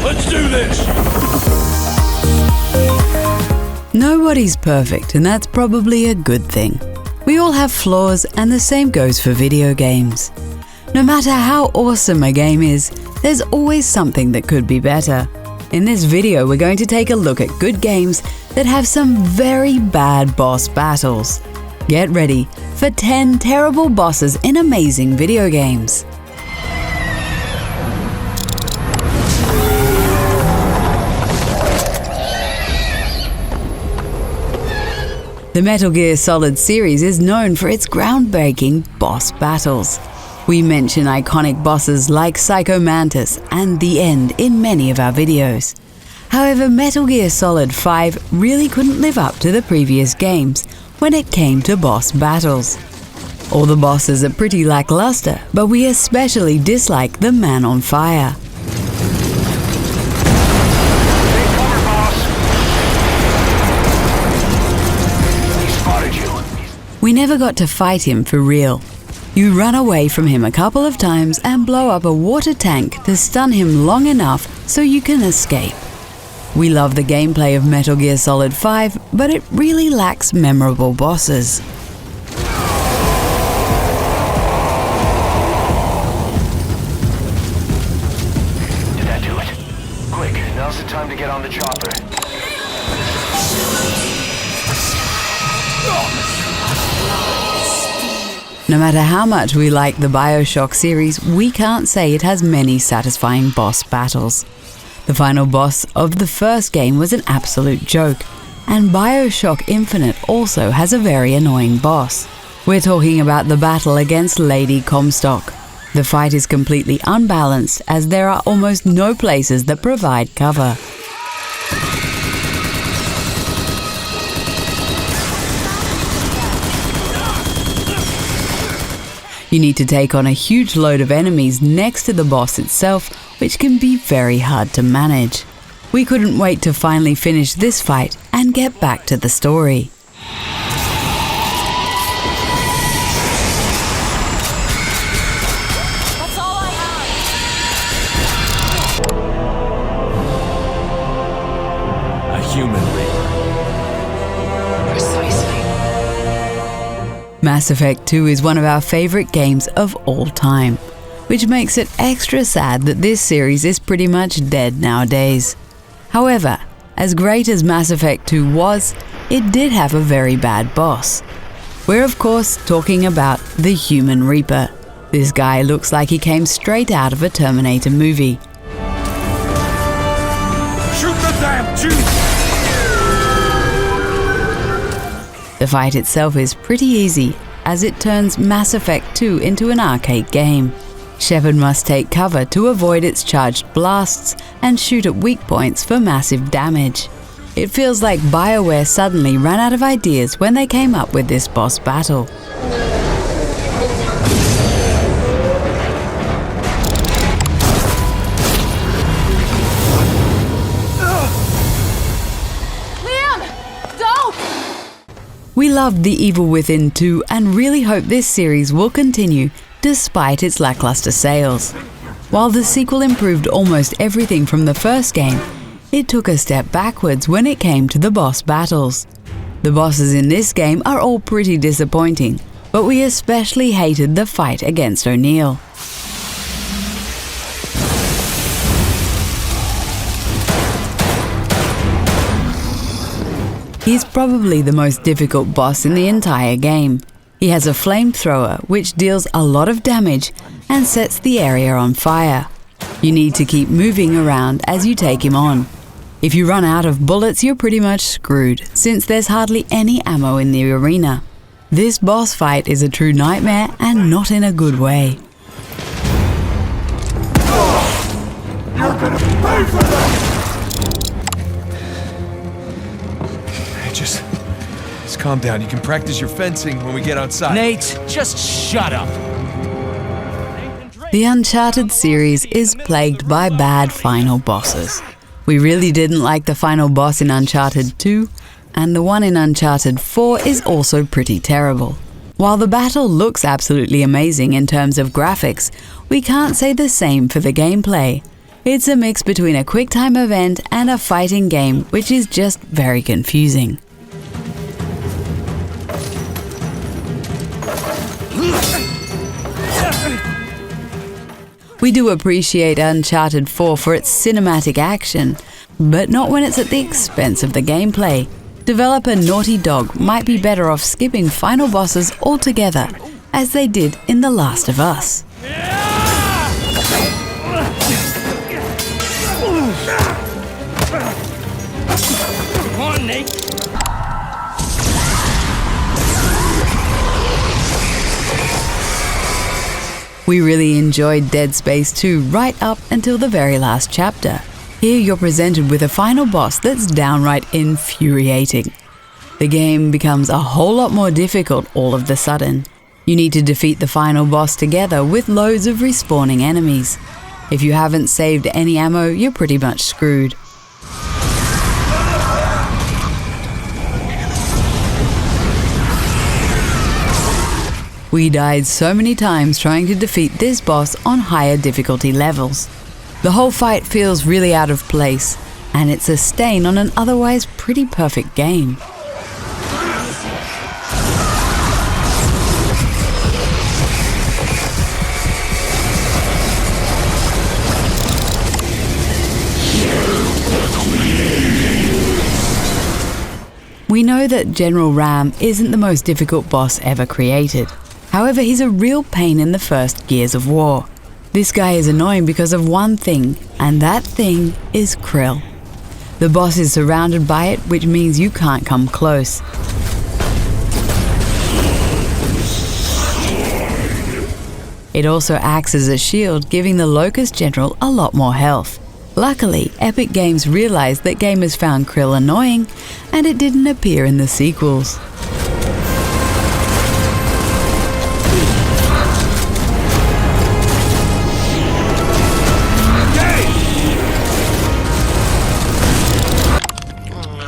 Let's do this! Nobody's perfect, and that's probably a good thing. We all have flaws, and the same goes for video games. No matter how awesome a game is, there's always something that could be better. In this video, we're going to take a look at good games that have some very bad boss battles. Get ready for 10 terrible bosses in amazing video games. The Metal Gear Solid series is known for its groundbreaking boss battles. We mention iconic bosses like Psycho Mantis and The End in many of our videos. However, Metal Gear Solid 5 really couldn't live up to the previous games when it came to boss battles. All the bosses are pretty lackluster, but we especially dislike the Man on Fire. We never got to fight him for real. You run away from him a couple of times and blow up a water tank to stun him long enough so you can escape. We love the gameplay of Metal Gear Solid 5, but it really lacks memorable bosses. Did that do it? Quick, now's the time to get on the chopper. No matter how much we like the BioShock series, we can't say it has many satisfying boss battles. The final boss of the first game was an absolute joke, and BioShock Infinite also has a very annoying boss. We're talking about the battle against Lady Comstock. The fight is completely unbalanced as there are almost no places that provide cover. You need to take on a huge load of enemies next to the boss itself, which can be very hard to manage. We couldn't wait to finally finish this fight and get back to the story. That's all I have. A human reaper. Precisely. Mass Effect 2 is one of our favorite games of all time, which makes it extra sad that this series is pretty much dead nowadays. However, as great as Mass Effect 2 was, it did have a very bad boss. We're of course talking about the Human Reaper. This guy looks like he came straight out of a Terminator movie. Shoot the damn Jew! The fight itself is pretty easy, as it turns Mass Effect 2 into an arcade game. Shepard must take cover to avoid its charged blasts and shoot at weak points for massive damage. It feels like BioWare suddenly ran out of ideas when they came up with this boss battle. We loved The Evil Within 2 and really hope this series will continue despite its lackluster sales. While the sequel improved almost everything from the first game, it took a step backwards when it came to the boss battles. The bosses in this game are all pretty disappointing, but we especially hated the fight against O'Neill. He's probably the most difficult boss in the entire game. He has a flamethrower which deals a lot of damage and sets the area on fire. You need to keep moving around as you take him on. If you run out of bullets, you're pretty much screwed, since there's hardly any ammo in the arena. This boss fight is a true nightmare and not in a good way. You're gonna pay for that! Just calm down. You can practice your fencing when we get outside. Nate, just shut up! The Uncharted series is plagued by bad final bosses. We really didn't like the final boss in Uncharted 2, and the one in Uncharted 4 is also pretty terrible. While the battle looks absolutely amazing in terms of graphics, we can't say the same for the gameplay. It's a mix between a quick-time event and a fighting game, which is just very confusing. We do appreciate Uncharted 4 for its cinematic action, but not when it's at the expense of the gameplay. Developer Naughty Dog might be better off skipping final bosses altogether, as they did in The Last of Us. Come on, Nate. We really enjoyed Dead Space 2 right up until the very last chapter. Here you're presented with a final boss that's downright infuriating. The game becomes a whole lot more difficult all of the sudden. You need to defeat the final boss together with loads of respawning enemies. If you haven't saved any ammo, you're pretty much screwed. We died so many times trying to defeat this boss on higher difficulty levels. The whole fight feels really out of place, and it's a stain on an otherwise pretty perfect game. We know that General Ram isn't the most difficult boss ever created. However, he's a real pain in the first Gears of War. This guy is annoying because of one thing, and that thing is Krill. The boss is surrounded by it, which means you can't come close. It also acts as a shield, giving the Locust General a lot more health. Luckily, Epic Games realized that gamers found Krill annoying, and it didn't appear in the sequels.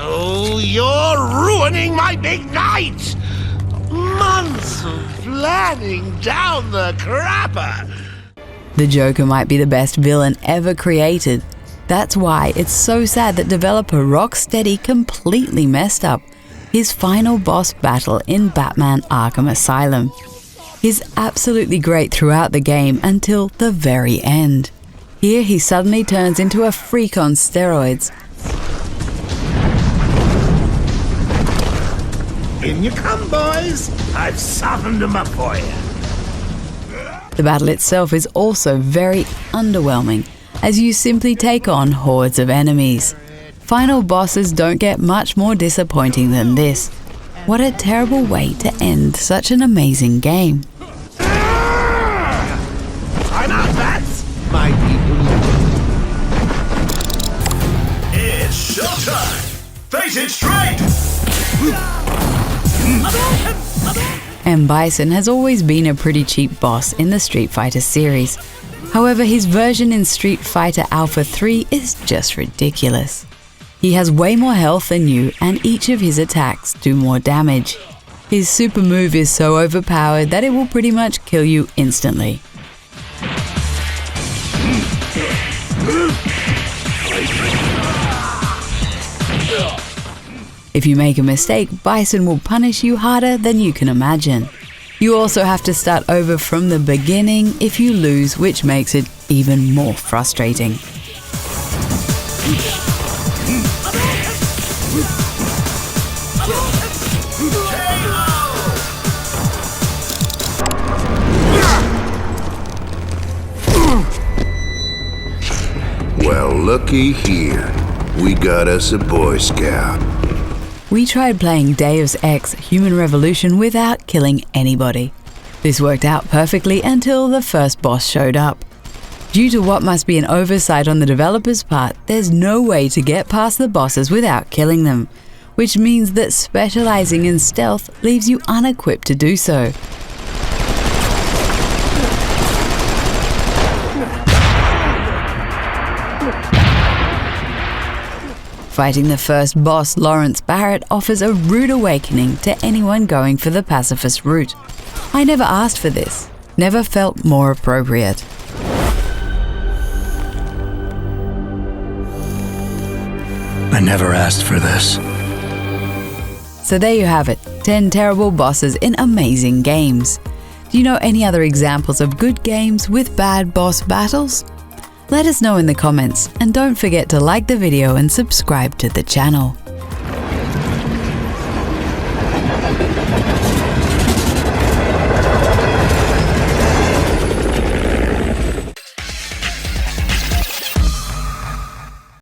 Oh, you're ruining my big night! Months of planning down the crapper! The Joker might be the best villain ever created. That's why it's so sad that developer Rocksteady completely messed up his final boss battle in Batman Arkham Asylum. He's absolutely great throughout the game until the very end. Here he suddenly turns into a freak on steroids. In you come, boys! I've softened them up for you. The battle itself is also very underwhelming, as you simply take on hordes of enemies. Final bosses don't get much more disappointing than this. What a terrible way to end such an amazing game. I'm out, bats! My people. It's showtime! Face it straight! M. Bison has always been a pretty cheap boss in the Street Fighter series. However, his version in Street Fighter Alpha 3 is just ridiculous. He has way more health than you, and each of his attacks do more damage. His super move is so overpowered that it will pretty much kill you instantly. If you make a mistake, Bison will punish you harder than you can imagine. You also have to start over from the beginning if you lose, which makes it even more frustrating. Well, looky here. We got us a Boy Scout. We tried playing Deus Ex Human Revolution without killing anybody. This worked out perfectly until the first boss showed up. Due to what must be an oversight on the developer's part, there's no way to get past the bosses without killing them, which means that specializing in stealth leaves you unequipped to do so. Fighting the first boss, Lawrence Barrett, offers a rude awakening to anyone going for the pacifist route. I never asked for this, never felt more appropriate. I never asked for this. So there you have it, 10 terrible bosses in amazing games. Do you know any other examples of good games with bad boss battles? Let us know in the comments, and don't forget to like the video and subscribe to the channel.